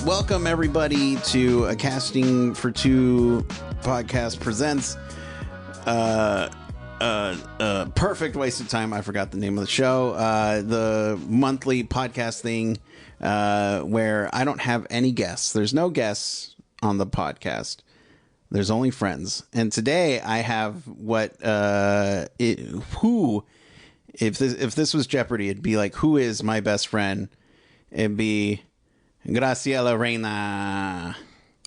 Welcome everybody to A Casting for Two podcast presents perfect waste of time. I forgot the name of the show. The monthly podcast thing where I don't have any guests. There's no guests on the podcast. There's only friends. And today I have if this was Jeopardy, it'd be like, who is my best friend? It'd be Graciela Reyna.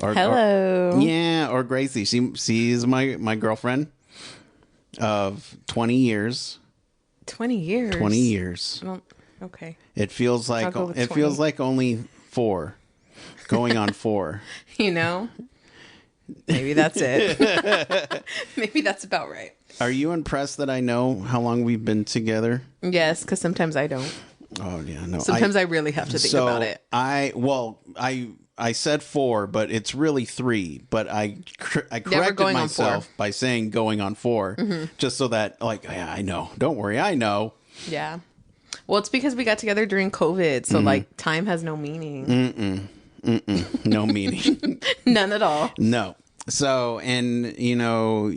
Hello. Or Gracie. She's my girlfriend of 20 years. 20 years? 20 years. Okay. It feels like only 4. Going on 4. You know? Maybe that's it. Maybe that's about right. Are you impressed that I know how long we've been together? Yes, because sometimes I don't. Oh, yeah, no. Sometimes I really have to think about it. I said 4, but it's really 3. But I corrected myself by saying going on 4, just so that, like, yeah, I know. Don't worry, I know. Yeah. Well, it's because we got together during COVID, so like time has no meaning. No meaning. None at all. No. So, and you know,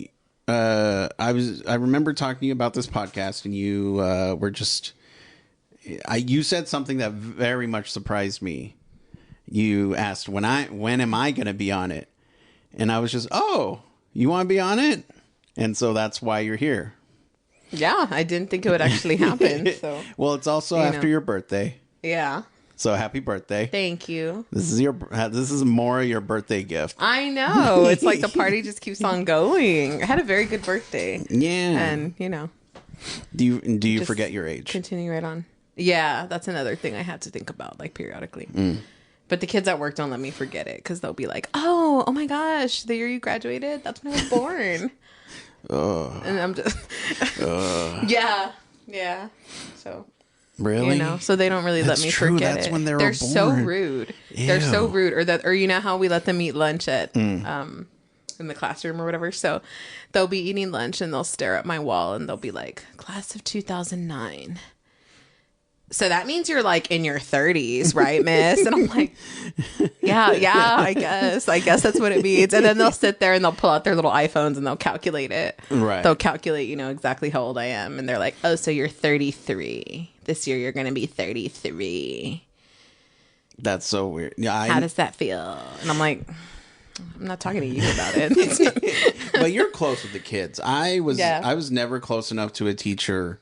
I remember talking to you about this podcast, and you were just. You said something that very much surprised me. You asked when am I going to be on it? And I was just, oh, you want to be on it? And so that's why you're here. Yeah, I didn't think it would actually happen. So well, it's also after your birthday. Yeah. So happy birthday. Thank you. This is more your birthday gift. I know. It's like the party just keeps on going. I had a very good birthday. Yeah. And, you know. Do you forget your age? Continue right on. Yeah, that's another thing I had to think about, like, periodically. But the kids at work don't let me forget it, because they'll be like, oh my gosh, the year you graduated, that's when I was born. And I'm just... Yeah. So... Really? You know, so they don't really let me forget it. When they're born. So rude. Ew. They're so rude. Or you know how we let them eat lunch at... in the classroom or whatever. So they'll be eating lunch and they'll stare at my wall and they'll be like, class of 2009. So that means you're like in your 30s, right, miss? And I'm like, yeah, I guess that's what it means. And then they'll sit there and they'll pull out their little iPhones and they'll calculate it. Right. They'll calculate, you know, exactly how old I am. And they're like, oh, so you're 33. This year you're going to be 33. That's so weird. Yeah. How does that feel? And I'm like, I'm not talking to you about it. But you're close with the kids. I was never close enough to a teacher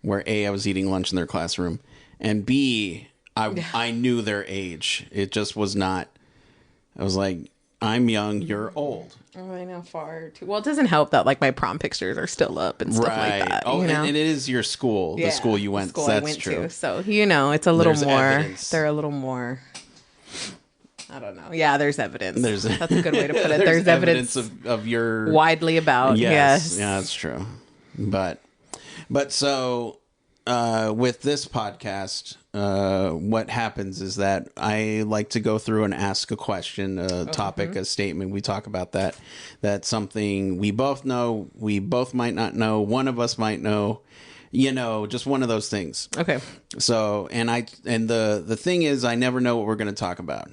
where A, I was eating lunch in their classroom, and B, I knew their age. It just was not. I was like, I'm young, you're old. Oh, I know, far too. Well, it doesn't help that like my prom pictures are still up and stuff like that. Oh, you know? and it is your school, the school you went. So that's true. To. So you know, it's a little more. Evidence. They're a little more. I don't know. Yeah, there's evidence. That's a good way to put it. There's evidence of your widely about. Yes. Yeah, that's true. But so with this podcast, what happens is that I like to go through and ask a question, a topic, a statement. We talk about that's something we both know, we both might not know, one of us might know, you know, just one of those things. Okay. So, and the thing is, I never know what we're going to talk about.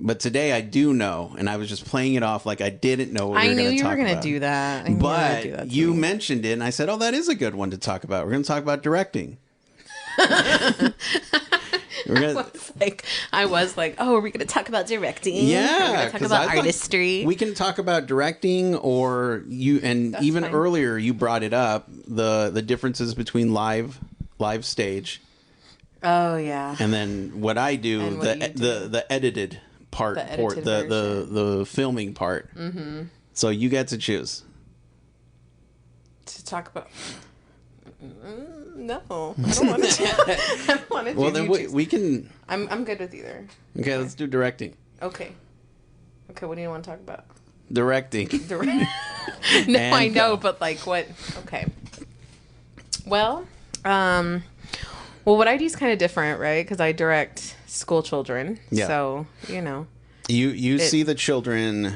But today I do know, and I was just playing it off like I didn't know what we were going to talk about. I knew you were going to do that. But you mentioned it, and I said, oh, that is a good one to talk about. We're going to talk about directing. I was like, oh, are we going to talk about directing? Yeah. Are we going to talk about artistry? We can talk about directing, or you, and that's even fine. Earlier you brought it up, the differences between live stage. Oh, yeah. And then what I do, the edited part, the filming part. Mm-hmm. So you get to choose. To talk about... No, I don't want to. I don't want to. Well, then we can. I'm good with either. Okay, let's do directing. Okay. What do you want to talk about? Directing. No, I know, but like what? Okay. Well, what I do is kind of different, right? Because I direct school children. Yeah. So you know. You see the children.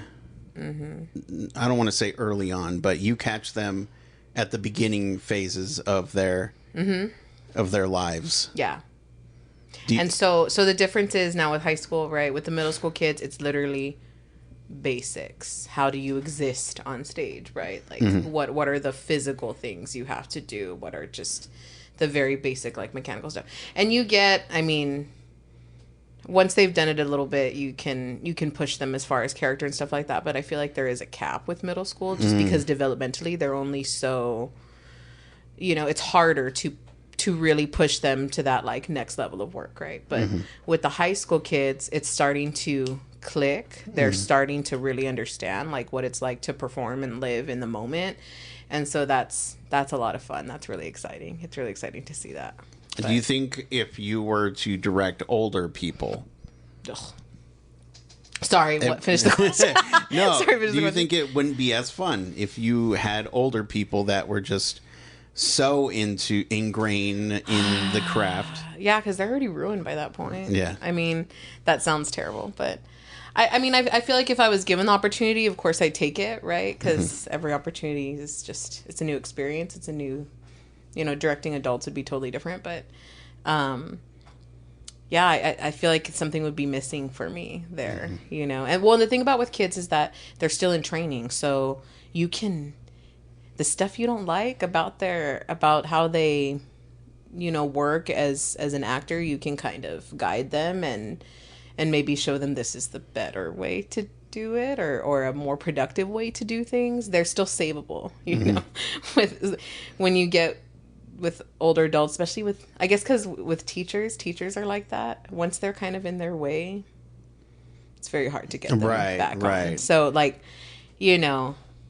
Mm-hmm. I don't want to say early on, but you catch them at the beginning phases of their lives. Yeah. And so the difference is now with high school, right? With the middle school kids, it's literally basics. How do you exist on stage, right? Like what are the physical things you have to do? What are just the very basic like mechanical stuff? And you get, I mean, once they've done it a little bit, you can push them as far as character and stuff like that. But I feel like there is a cap with middle school just because developmentally they're only so, it's harder to really push them to that like next level of work, right? But with the high school kids, it's starting to click. They're starting to really understand like what it's like to perform and live in the moment. And so that's a lot of fun. That's really exciting. It's really exciting to see that. But, do you think if you were to direct older people, sorry, finish the question. No, sorry, do you think it wouldn't be as fun if you had older people that were just so ingrained in the craft? Yeah, because they're already ruined by that point. Yeah. I mean, that sounds terrible, but I mean, I feel like if I was given the opportunity, of course I'd take it, right? Because every opportunity is just, it's a new experience. It's a new, directing adults would be totally different. But, yeah, I feel like something would be missing for me there, And well, the thing about with kids is that they're still in training. So the stuff you don't like about how they, work as an actor, you can kind of guide them and maybe show them this is the better way to do it or a more productive way to do things. They're still savable, when you get with older adults, especially with, I guess, because with teachers are like that. Once they're kind of in their way, it's very hard to get them back on. So like,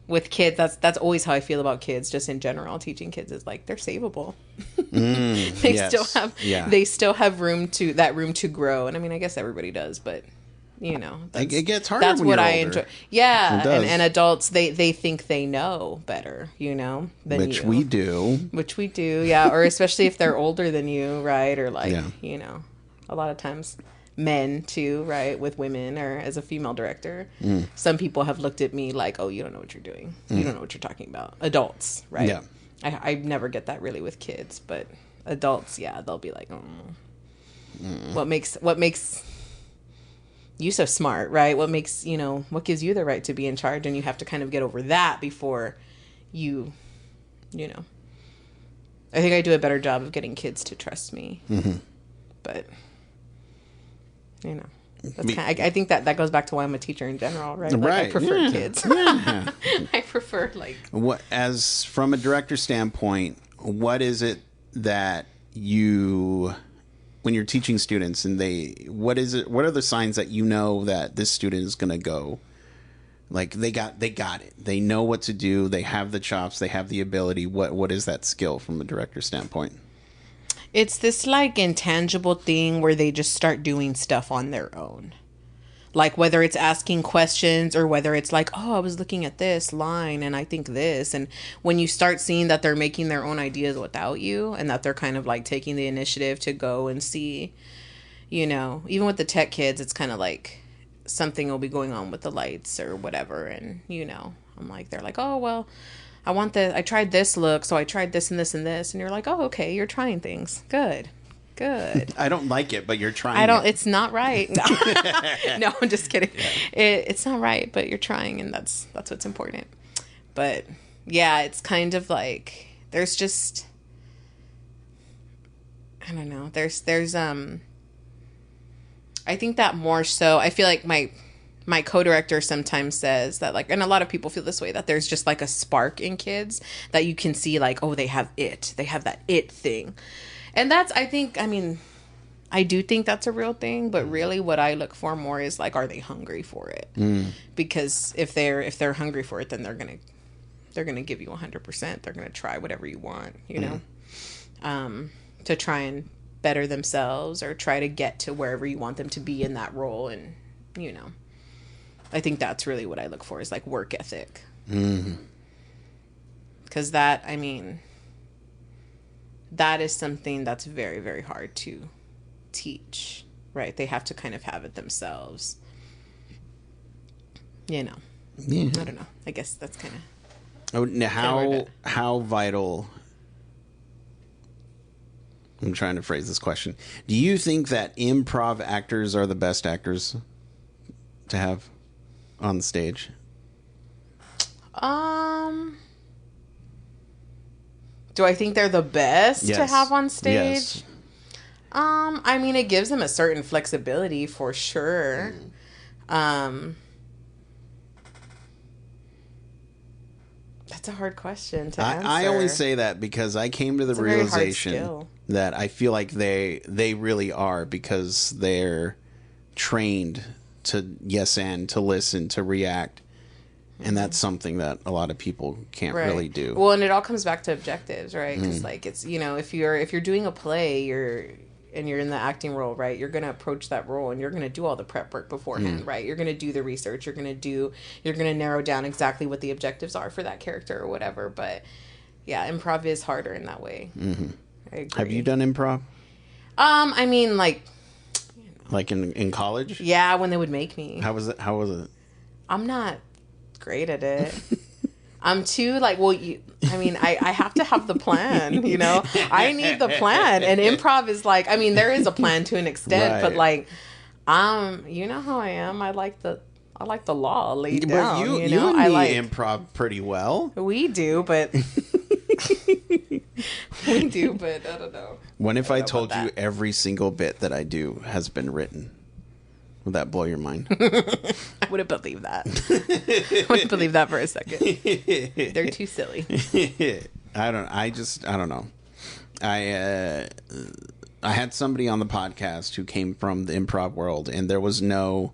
with kids, that's always how I feel about kids, just in general. Teaching kids is like they're savable. They still have room to grow. And I mean, I guess everybody does, but it gets harder. That's when what you're I older. enjoy. Yeah, and adults they think they know better, than which we do. Which we do, yeah. Or especially if they're older than you, right? Or like a lot of times. Men too, right? With women or as a female director, some people have looked at me like, "Oh, you don't know what you're doing. You don't know what you're talking about." Adults, right? Yeah. I never get that really with kids, but adults, yeah, they'll be like, "What makes you so smart, right? What makes what gives you the right to be in charge?" And you have to kind of get over that before you. I think I do a better job of getting kids to trust me, but. That's I think that goes back to why I'm a teacher in general, right? Like, I prefer kids. Yeah. I prefer as from a director standpoint, what is it that when you're teaching students and what are the signs that that this student is going to go like they got it. They know what to do. They have the chops. They have the ability. What is that skill from a director standpoint? It's this like intangible thing where they just start doing stuff on their own. Like whether it's asking questions or whether it's like, oh, I was looking at this line and I think this. And when you start seeing that they're making their own ideas without you and that they're kind of like taking the initiative to go and see, even with the tech kids, it's kind of like something will be going on with the lights or whatever. And, I'm like, they're like, oh, well, I tried this look, so I tried this and this and this. And you're like, oh, okay, you're trying things. Good. I don't like it, but you're trying it's not right. No, no, I'm just kidding. Yeah. It's not right, but you're trying, and that's what's important. But, yeah, it's kind of like, there's just, I don't know. There's I think that more so, I feel like my co-director sometimes says that like, and a lot of people feel this way, that there's just like a spark in kids that you can see like, oh, they have that it thing. And that's, I do think that's a real thing, but really what I look for more is like, are they hungry for it? Because if they're hungry for it, then they're going to give you 100%. They're going to try whatever you want, to try and better themselves or try to get to wherever you want them to be in that role. And, I think that's really what I look for is like work ethic. Because that is something that's very, very hard to teach, right? They have to kind of have it themselves. Yeah. I don't know. I guess that's kind of... how vital... I'm trying to phrase this question. Do you think that improv actors are the best actors to have on the stage? Do I think they're the best Yes. to have on stage? Yes. I mean, it gives them a certain flexibility for sure. That's a hard question to answer. I only say that because I came to the realization that I feel like they really are, because they're trained to yes and to listen, to react. And that's something that a lot of people can't really do. Well, and it all comes back to objectives, right? Because like it's, you know, if you're doing a play, you're in the acting role, right? You're going to approach that role and you're going to do all the prep work beforehand, right? You're going to do the research. You're going to narrow down exactly what the objectives are for that character or whatever. But yeah, improv is harder in that way. Mm-hmm. I agree. Have you done improv? I mean, like in college? Yeah, when they would make me. How was it? I'm not great at it. I'm too I have to have the plan, you know? I need the plan. And improv is like, I mean, there is a plan to an extent, but like, you know how I am. I like the law laid down. You know, and me I like improv pretty well. We do, but I don't know. What if I told you every single bit that I do has been written? Would that blow your mind? I wouldn't believe that. I wouldn't believe that for a second. They're too silly. I don't know. I had somebody on the podcast who came from the improv world, and there was no,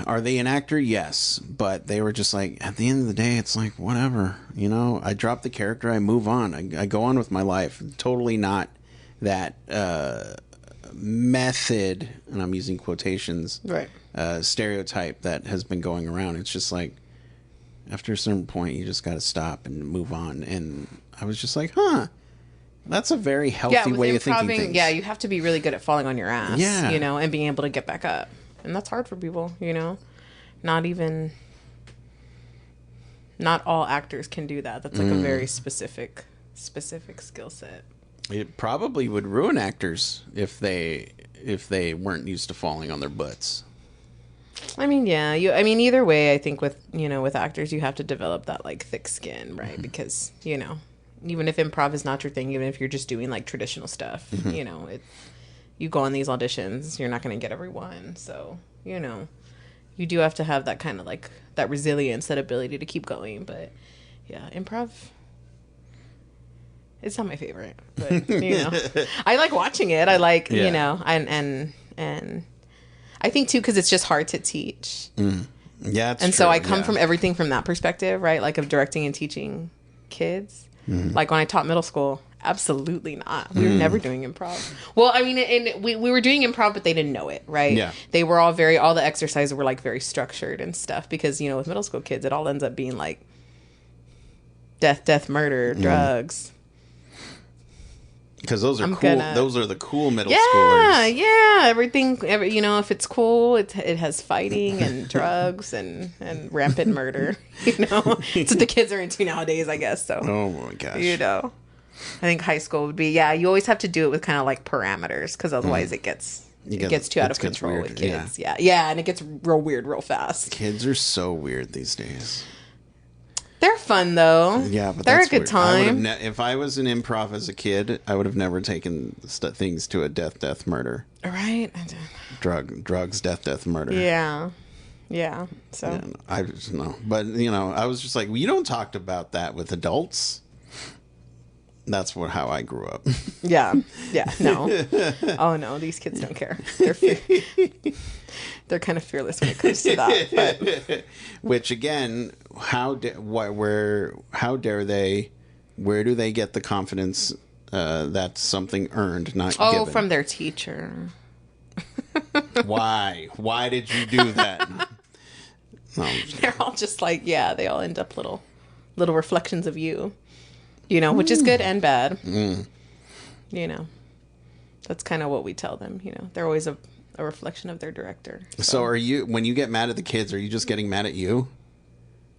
are they an actor? Yes. But they were just like, at the end of the day, it's like, whatever, you know, I drop the character, I move on. I go on with my life. Totally not that, method, and I'm using quotations, right? Stereotype that has been going around. It's just like, after a certain point, you just got to stop and move on. And I was just like, that's a very healthy way of thinking things. Yeah, you have to be really good at falling on your ass, you know, and being able to get back up. And that's hard for people, you know. Not all actors can do that. That's like a very specific skill set. It probably would ruin actors if they weren't used to falling on their butts. I mean, yeah. Either way, I think with actors, you have to develop that like thick skin, right? Because, you know, even if improv is not your thing, even if you're just doing like traditional stuff, you know, you go on these auditions, you're not going to get every one. So, you know, you do have to have that kind of like that resilience, that ability to keep going. But yeah, improv, it's not my favorite, but you know, I like watching it. I like, you know, and I think too, cause it's just hard to teach. Yeah. And so I come from everything from that perspective, right? Like of directing and teaching kids. Like when I taught middle school, absolutely not. We were never doing improv. Well, I mean, and we were doing improv, but they didn't know it, right? Yeah. They were all the exercises were like very structured and stuff, because, you know, with middle school kids, it all ends up being like death, murder, drugs. Because those are cool. Those are the cool middle schoolers. Yeah. Everything, you know, if it's cool, it has fighting and drugs and rampant murder. You know, that's what the kids are into nowadays, I guess. So. Oh my gosh. You know, I think high school would be. Yeah, you always have to do it with kind of like parameters, because otherwise it gets too out of control with kids. Yeah, and it gets real weird real fast. Kids are so weird these days. They're fun though. Yeah, but they're a good time. If I was an improv as a kid, I would have never taken things to a death, murder. Right. Drugs, death, murder. Yeah. So yeah, I just know, but you know, I was just like, you don't talk about that with adults. That's how I grew up. Yeah. No. Oh no, these kids don't care. They're kind of fearless when it comes to that. But. Which again, how dare they? Where do they get the confidence that's something earned, not given? Oh, from their teacher. Why? Why did you do that? No, they're all just like, yeah. They all end up little reflections of you. You know, which is good and bad. You know, that's kind of what we tell them. You know, they're always a reflection of their director. So are you, when you get mad at the kids, are you just getting mad at you?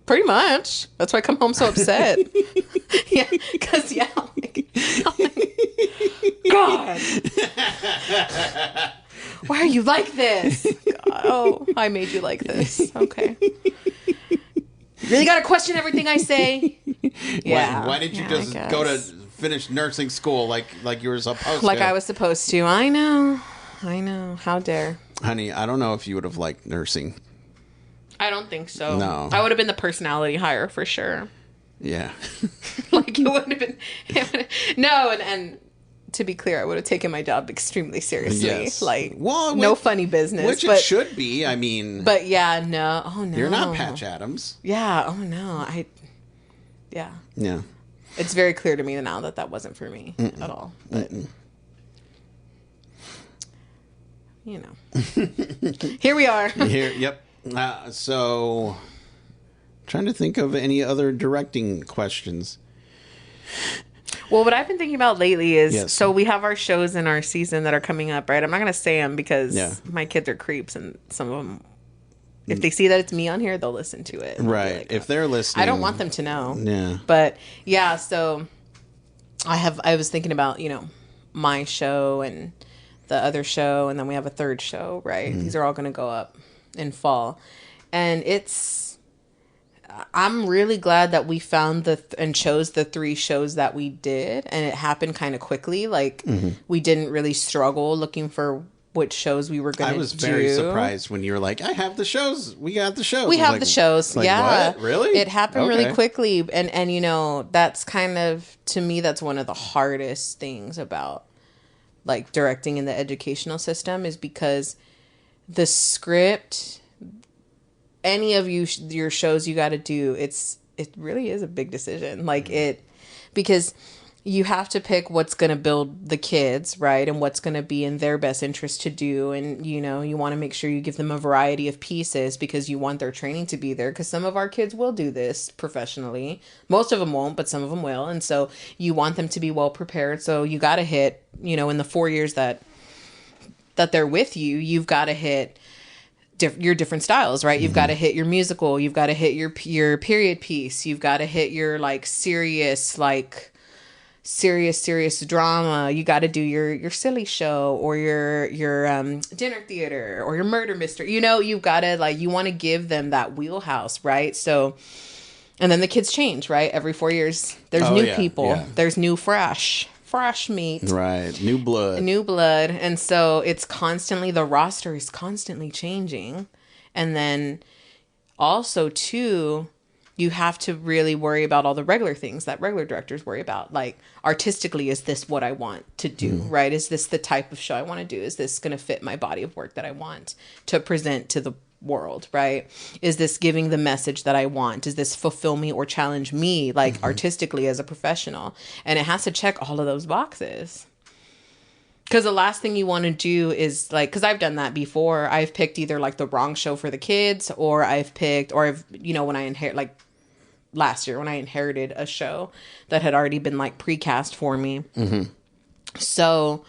Pretty much. That's why I come home so upset. Yeah, because God. Why are you like this? God, oh, I made you like this. Okay. Really got to question everything I say? Yeah. Why didn't you just go to finish nursing school like you were supposed to? Like I was supposed to. I know. How dare. Honey, I don't know if you would have liked nursing. I don't think so. No. I would have been the personality hire for sure. Yeah. Like it wouldn't have been. No, and to be clear, I would have taken my job extremely seriously. Yes. Like, no funny business. Which it should be. I mean. But yeah, no. Oh, no. You're not Patch Adams. Yeah. Oh, no. Yeah. Yeah. It's very clear to me now that wasn't for me at all. But, you know. Here we are. Yep. So, trying to think of any other directing questions. Well, what I've been thinking about lately is, so we have our shows in our season that are coming up, right? I'm not going to say them because my kids are creeps and some of them, if they see that it's me on here, they'll listen to it. Right. Like, if they're listening. I don't want them to know. Yeah. But yeah, so I was thinking about, my show and the other show, and then we have a third show, right? These are all going to go up in fall. And I'm really glad that we found and chose the 3 shows that we did, and it happened kind of quickly. Like we didn't really struggle looking for which shows we were going to do. I was very surprised when you were like, I have the shows. We got the shows. We have the shows. Like, yeah. What? Really? It happened really quickly. And that's kind of, to me, that's one of the hardest things about like directing in the educational system, is because the script, any of your shows you got to do, it really is a big decision. Like because you have to pick what's going to build the kids, right? And what's going to be in their best interest to do. And, you want to make sure you give them a variety of pieces because you want their training to be there. Because some of our kids will do this professionally. Most of them won't, but some of them will. And so you want them to be well prepared. So you got to hit, in the 4 years that they're with you, you've got to hit your different styles, right? You've got to hit your musical. You've got to hit your period piece. You've got to hit your like serious drama. You got to do your silly show or your dinner theater or your murder mystery. You've got to you want to give them that wheelhouse, right? So, and then the kids change, right? Every 4 years, there's new people. Yeah. There's new fresh meat. Right. New blood. And so it's constantly, the roster is constantly changing. And then also too, you have to really worry about all the regular things that regular directors worry about. Like, artistically, is this what I want to do, right? Is this the type of show I want to do? Is this going to fit my body of work that I want to present to the world, right? Is this giving the message that I want? Does this fulfill me or challenge me, like artistically as a professional? And it has to check all of those boxes. Because the last thing you want to do is like, because I've done that before. I've picked either like the wrong show for the kids, or when I inherit, like last year when I inherited a show that had already been like precast for me. So,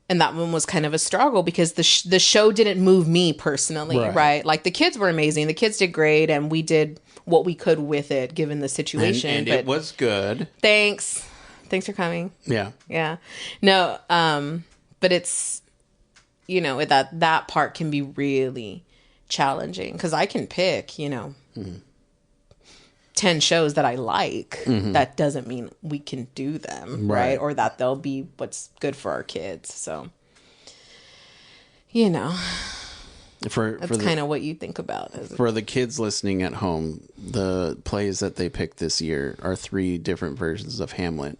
and that one was kind of a struggle because the show didn't move me personally, right? Like the kids were amazing. The kids did great, and we did what we could with it given the situation. And it was good. Thanks for coming. Yeah. No, but it's, that part can be really challenging because I can pick, 10 shows that I like. That doesn't mean we can do them, right? Or that they'll be what's good for our kids. So, that's kind of what you think about. For the kids listening at home, the plays that they picked this year are 3 different versions of Hamlet.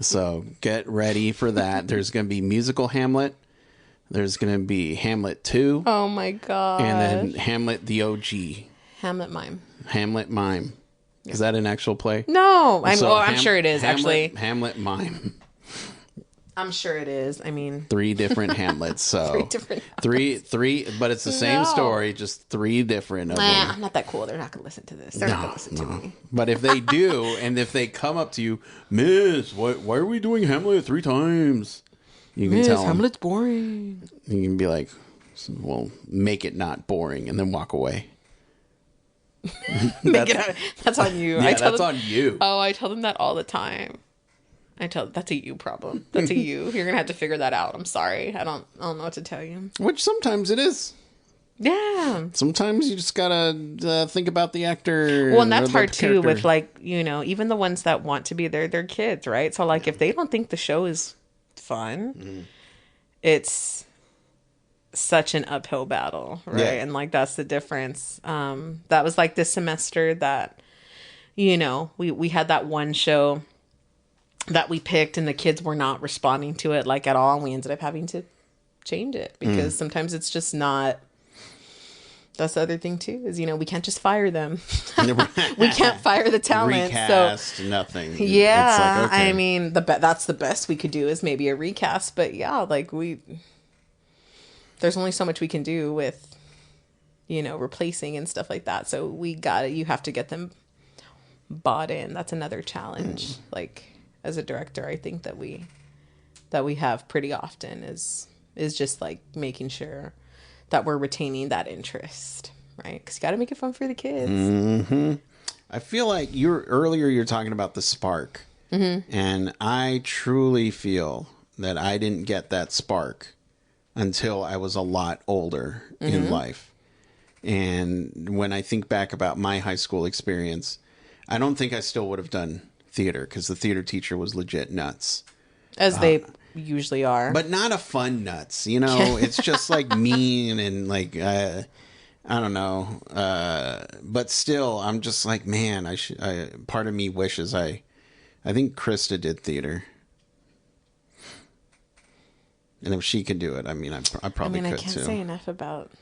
So get ready for that. There's going to be musical Hamlet. There's going to be Hamlet 2. Oh my God. And then Hamlet the OG. Hamlet Mime. Is that an actual play? No. I'm sure it is, actually. Hamlet Mime. I'm sure it is. I mean, 3 different Hamlets. So 3 different Hamlets. three, but it's the same story, just 3 different of them. I'm not that cool. They're not going to listen to this. They're not going to listen to me. But if they do, and if they come up to you, Miss, why are we doing Hamlet 3 times? You can tell them. Hamlet's boring. You can be like, well, make it not boring, and then walk away. That's on you. Yeah, that's on you. Oh, I tell them that all the time. That's a you problem. That's a you. You're gonna have to figure that out. I'm sorry. I don't know what to tell you. Which sometimes it is. Yeah. Sometimes you just gotta think about the actor. Well, and that's hard too with like, even the ones that want to be there, they're kids, right? So like if they don't think the show is fun, it's such an uphill battle, right? Yeah. And like that's the difference. That was like this semester that, we had that one show that we picked and the kids were not responding to it like at all, and we ended up having to change it because sometimes it's just not. That's the other thing too is we can't just fire them. We can't fire the talent. Recast, so nothing. Yeah, it's like, okay. I mean that's the best we could do is maybe a recast, but yeah, like there's only so much we can do with replacing and stuff like that. So you have to get them bought in. That's another challenge. Like as a director, I think that we have pretty often is just like making sure that we're retaining that interest, right? Because you got to make it fun for the kids. Mm-hmm. I feel like you're talking about the spark, and I truly feel that I didn't get that spark until I was a lot older in life. And when I think back about my high school experience, I don't think I still would have done theater because the theater teacher was legit nuts. As they usually are. But not a fun nuts, It's just like mean and like, I don't know. But still, I'm just like, man, part of me wishes I think Krista did theater. And if she could do it, I mean, I probably could too. I can't say enough about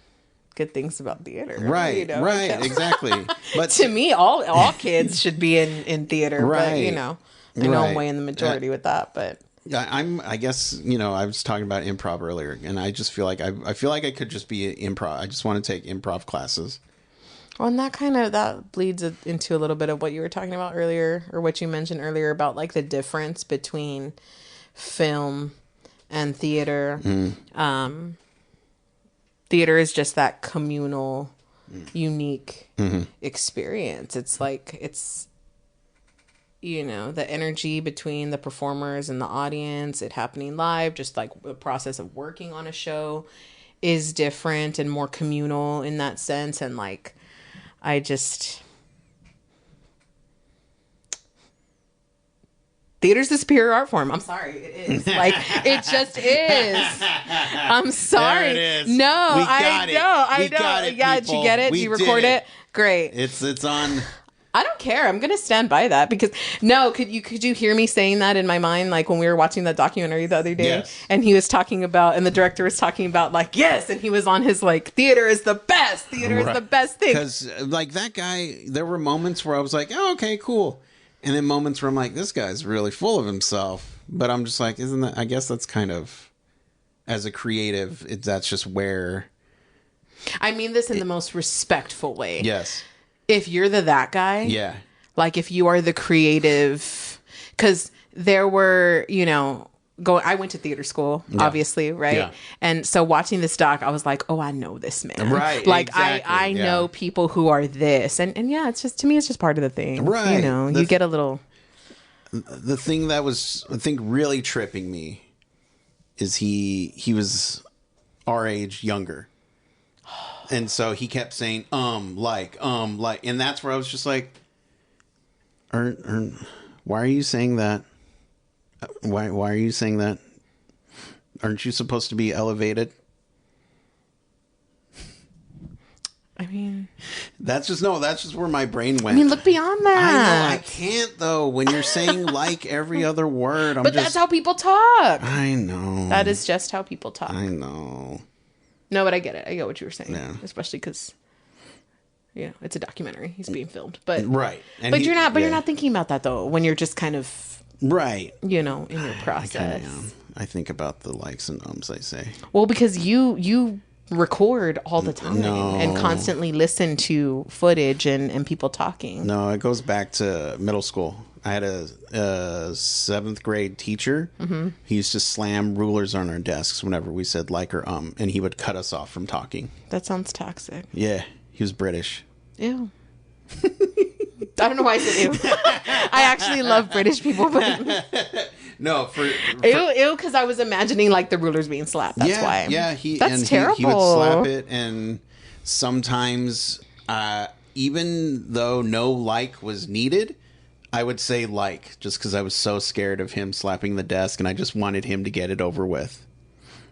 good things about theater. Right, right, exactly. But to me, all kids should be in theater. Right, but I know I'm way in the majority with that. But I guess I was talking about improv earlier, and I just feel like I feel like I could just be improv. I just want to take improv classes. Well, and that bleeds into a little bit of what you were talking about earlier, or what you mentioned earlier about like the difference between film and theater. Theater is just that communal, unique experience. It's like the energy between the performers and the audience, it happening live, just like the process of working on a show is different and more communal in that sense. And like, theater's the superior art form. I'm sorry. It is. Like, it just is. I'm sorry. There it is. No, I know. Yeah, did you get it? Did you record it? Great. It's on. I don't care. I'm going to stand by that because could you hear me saying that in my mind? Like when we were watching that documentary the other day, yes. And he was talking about, and the director was talking about like, yes. And he was on his like, theater is the best. Theater is the best thing. Because like that guy, there were moments where I was like, oh, okay, cool. And then moments where I'm like, this guy's really full of himself. But I'm just like, I guess that's kind of, as a creative, that's just where. I mean this in the most respectful way. Yes. If you're that guy. Yeah. Like if you are the creative, because there were, I went to theater school, obviously, right? Yeah. And so watching this doc, I was like, oh, I know this man. Right. Like exactly. I know people who are this. And yeah, it's just, to me, it's just part of the thing. Right. You get a little. The thing that was, I think, really tripping me is he was our age, younger. And so he kept saying, like, and that's where I was just like, why are you saying that? Why are you saying that? Aren't you supposed to be elevated? I mean, that's just where my brain went. I mean, look beyond that. I know, I can't though. When you're saying like every other word, that's how people talk. I know. That is just how people talk. I know. No, but I get it. I get what you were saying. Yeah. Especially because, it's a documentary. He's being filmed, but right. And you're not. But you're not thinking about that though. When you're just kind of right. In your process. I think about the likes and ums. I say. Well, because you record all the time and constantly listen to footage and people talking. No, it goes back to middle school. I had a 7th grade teacher. Mm-hmm. He used to slam rulers on our desks whenever we said like or and he would cut us off from talking. That sounds toxic. Yeah, he was British. Ew. I don't know why I said ew. I actually love British people, but No, Ew, because I was imagining like the rulers being slapped. That's why. Yeah, That's terrible. He would slap it, and sometimes, even though no like was needed, I would say like, just because I was so scared of him slapping the desk, and I just wanted him to get it over with.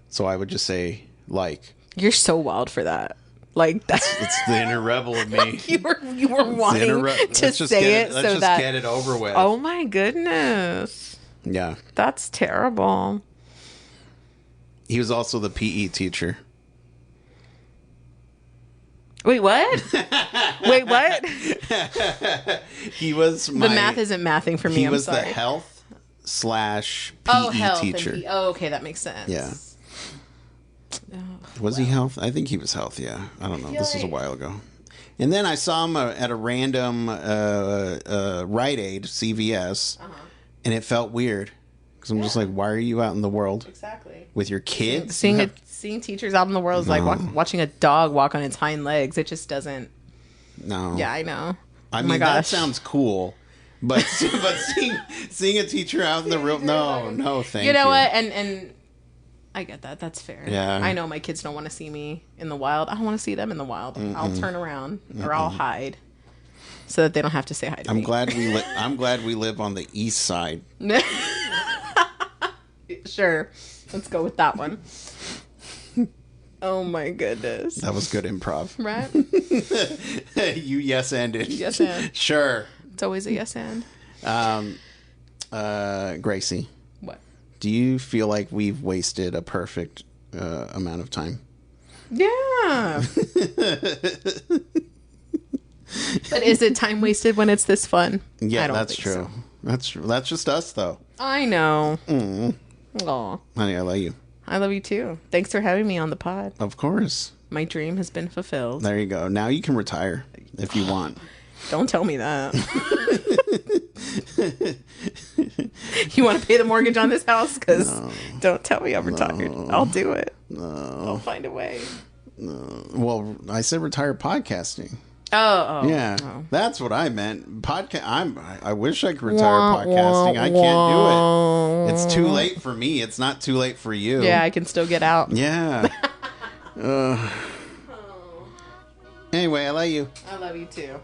So I would just say like. You're so wild for that. Like that's it's the inner rebel of me. you were wanting to say it so let's just get it over with. Oh my goodness. Yeah. That's terrible. He was also the PE teacher. Wait, what? Wait, what? He was the math isn't mathing for me. He was the health / PE teacher. Oh, okay, that makes sense. Yeah. Was he health? I think he was health, yeah. I don't know. This was a while ago. And then I saw him at a random Rite Aid, CVS, and it felt weird. Because I'm just like, why are you out in the world? Exactly. With your kids? Seeing teachers out in the world is like watching a dog walk on its hind legs. It just doesn't. No. Yeah, I know. I mean, that sounds cool. But seeing a teacher out in the real... No, thank you. You know what? And I get that. That's fair. Yeah. I know my kids don't want to see me in the wild. I don't want to see them in the wild. I'll turn around or I'll hide so that they don't have to say hi to me. I'm glad we live on the east side. Sure. Let's go with that one. Oh my goodness. That was good improv. Right? You yes-anded. Yes and. Sure. It's always a yes and. Gracie. What? Do you feel like we've wasted a perfect amount of time? Yeah. But is it time wasted when it's this fun? Yeah, that's true. So. That's true. That's just us, though. I know. Aw. Honey, I love you. I love you, too. Thanks for having me on the pod. Of course. My dream has been fulfilled. There you go. Now you can retire if you want. Don't tell me that. You want to pay the mortgage on this house? Because don't tell me I'm retired. I'll do it. I'll find a way. Well, I said retire podcasting. Oh. Yeah. Oh. That's what I meant. I wish I could retire podcasting. I can't do it. It's too late for me. It's not too late for you. Yeah, I can still get out. Yeah. Anyway, I love you. I love you too.